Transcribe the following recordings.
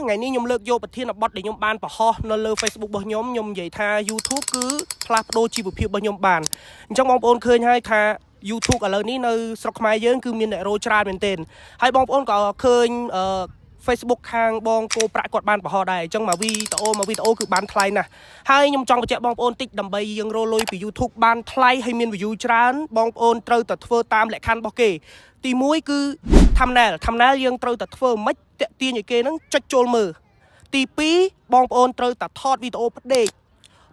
ngày nay nhom lược vô bật thiên là bot để nhom ban bỏ ho nó lơ Facebook bỏ nhom vậy tha YouTube cứ plap đôi chi bộ phim bỏ nhom bàn trong bóng ôn khơi hai tha YouTube ở lầnนี้nơi sọc mai dưỡng cứ miền đại rô tràn bên tên hai bóng ôn có khơi Facebook ខាងបងគោប្រាក់គាត់បានបរហដែរអញ្ចឹងមកវីដេអូគឺបានថ្លៃណាស់ហើយខ្ញុំចង់បញ្ជាក់បងប្អូនតិចដើម្បីយើងរលុយពី YouTube បានថ្លៃហើយមាន view ច្រើនបងប្អូនត្រូវតែធ្វើតាមលក្ខខណ្ឌរបស់គេទី1គឺ thumbnail យើងត្រូវតែធ្វើមិនតាក់ទាញឲ្យគេហ្នឹងចុចចូលមើលទី2បងប្អូនត្រូវតែថតវីដេអូផ្ដេក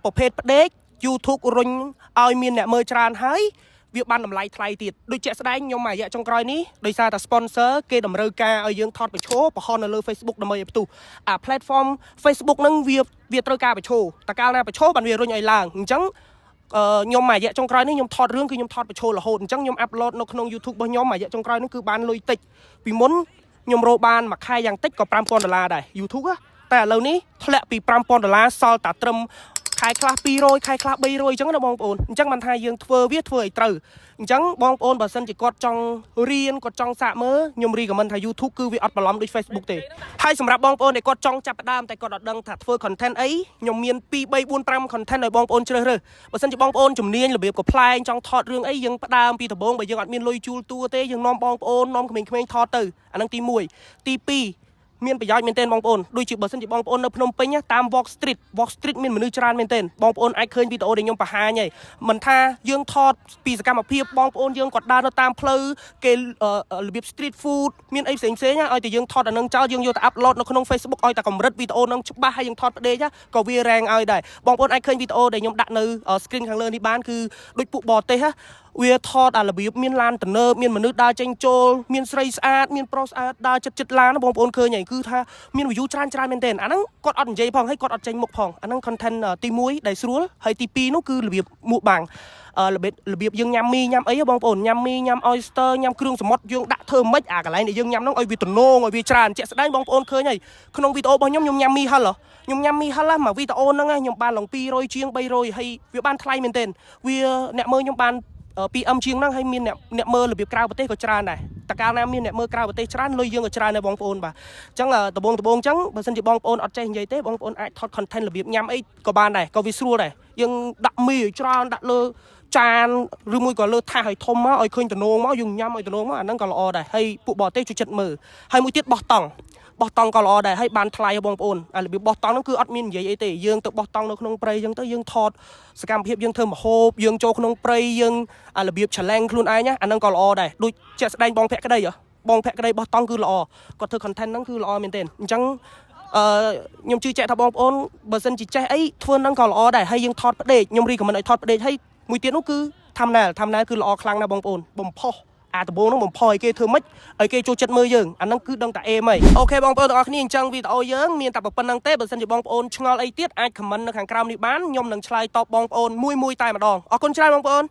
ប្រភេទផ្ដេក YouTube រុញឲ្យមានអ្នកមើលច្រើនហើយវាបានតម្លៃថ្លៃទៀតដូចជាក់ស្ដែងខ្ញុំមួយរយៈចុងក្រោយនេះដោយសារតែ sponsor គេតម្រូវការឲ្យយើងថតបញ្ឈរបង្ហោះនៅលើ Facebook ដើម្បីឲ្យផ្ទុះអា platform Facebook ហ្នឹងវាត្រូវការបញ្ឈរតើកាលណាបញ្ឈរបានវារុញឲ្យឡើងអញ្ចឹងខ្ញុំមួយរយៈចុងក្រោយនេះខ្ញុំថតរឿងគឺខ្ញុំថតបញ្ឈររហូតអញ្ចឹងខ្ញុំ upload នៅក្នុង YouTube របស់ខ្ញុំមួយរយៈចុងក្រោយនេះគឺបានលុយតិចពីមុនខ្ញុំរកបានមួយខែយ៉ាងតិចក៏$5000ដែរ YouTube តែឥឡូវនេះធ្លាក់ពី$5000សល់តែត្រឹមខែខ្លះ200ខែខ្លះ300អញ្ចឹងណាបងប្អូនអញ្ចឹងមិនថាយើងធ្វើឲ្យត្រូវអញ្ចឹងបងប្អូនបើសិនជាគាត់ចង់រៀនគាត់ចង់សាកមើលខ្ញុំរីកមិនថា YouTube គឺវាអត់បន្លំដូច Facebook ទេហើយសម្រាប់បងប្អូនដែលគាត់ចង់ចាប់ផ្ដើមតែគាត់អត់ដឹងថាធ្វើ content អីខ្ញុំមាន2 3 4 5 content ឲ្យបងប្អូនជ្រើសរើសបើសិនជាបងប្អូនជំនាញរបៀបកំប្លែងចង់ថតរឿងអីយើងផ្ដើមពីដំបូងបើយើងអត់មានលុយជួលតួទេយើងនាំបងប្អូននាំក្មេងៗថតទៅអាហ្នឹងទី1ទី2មានប្រយោជន៍មែនទែនបងប្អូនដូចជាបើសិនជាបងប្អូននៅភ្នំពេញតាម Walk Street មានមនុស្សច្រើនមែនទែនបងប្អូនអាចឃើញវីដេអូដែលខ្ញុំបង្ហាញហើយមិនថាយើងថតពីសកម្មភាពបងប្អូនយើងគាត់ដើរនៅតាមផ្លូវគេរបៀប street food មានអីផ្សេងៗឲ្យតែយើងថតអានឹងចោលយើងយកទៅ upload នៅក្នុង Facebook ឲ្យតែកម្រិតវីដេអូនឹងច្បាស់ហើយយើងថតផ្ដេកក៏វារ៉េងឲ្យដែរបងប្អូនអាចឃើញវីដេអូដែលខ្ញុំដាក់នៅ screen ខាងលើនេះបានគឺដូចពួកបរទេសវាថតអារបៀបមានឡានទំនើបមានមនុស្សដើរចេញចូលមានស្រីស្អាតមានប្រុសស្អាតដើរចិត្តឡានបងប្អូនឃើញហើយគឺថាមាន view ច្រើនមែនទែនអាហ្នឹងគាត់អត់និយាយផងហើយគាត់អត់ចេញមុខផងអាហ្នឹង content ទី1ដែលស្រួលហើយទី2នោះគឺរបៀបមួកបាំងរបៀបយើងញ៉ាំមីញ៉ាំអីបងប្អូនញ៉ាំមីញ៉ាំ oyster ញ៉ាំគ្រឿងសមុទ្រយើងដាក់ធ្វើម៉េចអាកន្លែងដែលយើងញ៉ាំហ្នឹងឲ្យវាទំនងឲ្យវាច្រើនជាក់ស្ដែងបងប្អូនឃើញហើយក្នុងវីដេអូរបស់ខ្ញុំញ៉ាំមីហិលមកវីដេអូហ្នឹងខ្ញុំបានឡើង200ជាង300ហើយវាបានថ្លៃមែនទែនវាអ្នកមើលខ្ញុំបាន2M ជាងហ្នឹងហើយមានអ្នកមើលរបៀបក្រៅប្រទេសក៏ច្រើនដែរតើកាលណាមានអ្នកមើលក្រៅប្រទេសច្រើនលុយយើងក៏ច្រើនដែរបងប្អូនបាទអញ្ចឹងដំបូងអញ្ចឹងបើសិនជាបងប្អូនអត់ចេះនិយាយទេបងប្អូនអាចថត content របៀបញ៉ាំអីក៏បានដែរក៏វាស្រួលដែរយើងដាក់មីឲ្យច្រើនដាក់លើចានឬមួយក៏លើថាសឲ្យធំមកឲ្យឃើញតំណងមកយើងញ៉ាំឲ្យតំណងមកអាហ្នឹងក៏ល្អដែរហើយពួកបរទេសជួយចិត្តមើលហើយមួយទៀតបោះតង់ក៏ល្អដែរហើយបានថ្លៃបងប្អូនរបៀបបោះតង់ហ្នឹងគឺអត់មាននិយាយអីទេយើងទៅបោះតង់នៅក្នុងព្រៃអញ្ចឹងទៅយើងថតសកម្មភាពយើងធ្វើម្ហូបយើងចូលក្នុងព្រៃយើងរបៀប challenge ខ្លួនឯងអាហ្នឹងក៏ល្អដែរដូចជាក់ស្ដែងបងភក្តីបោះតង់គឺល្អគាត់ធ្វើ content ហ្នឹងគឺល្អមែនទែនអញ្ចឹងខ្ញុំជឿជាក់ថាបងប្អូនបើសិនជាចេះអីធ្វើហ្នឹងក៏ល្អដែរហើយយើងថតផ្ដេកខ្ញុំរីកមិនឲ្យថតផ្ដេកហើយមួយទៀតនោះគឺ thumbnail គឺល្អខ្លាំងណាស់បងប្អូនបំផុសដំបូងនោះបំផុសឲ្យគេធ្វើម៉េចឲ្យគេចូលចិត្តមើលយើងអាហ្នឹងគឺដឹងតែអេមហីអូខេបងប្អូនទាំងអស់គ្នាអញ្ចឹងវីដេអូយើងមានតែប៉ុណ្្នឹងទេបើសិនជាបងប្អូនឆ្ងល់អីទៀតអាច comment នៅខាងក្រោមនេះបានខ្ញុំនឹងឆ្លើយតបបងប្អូនមួយតែម្ដងអរគុណច្រើនបងប្អូន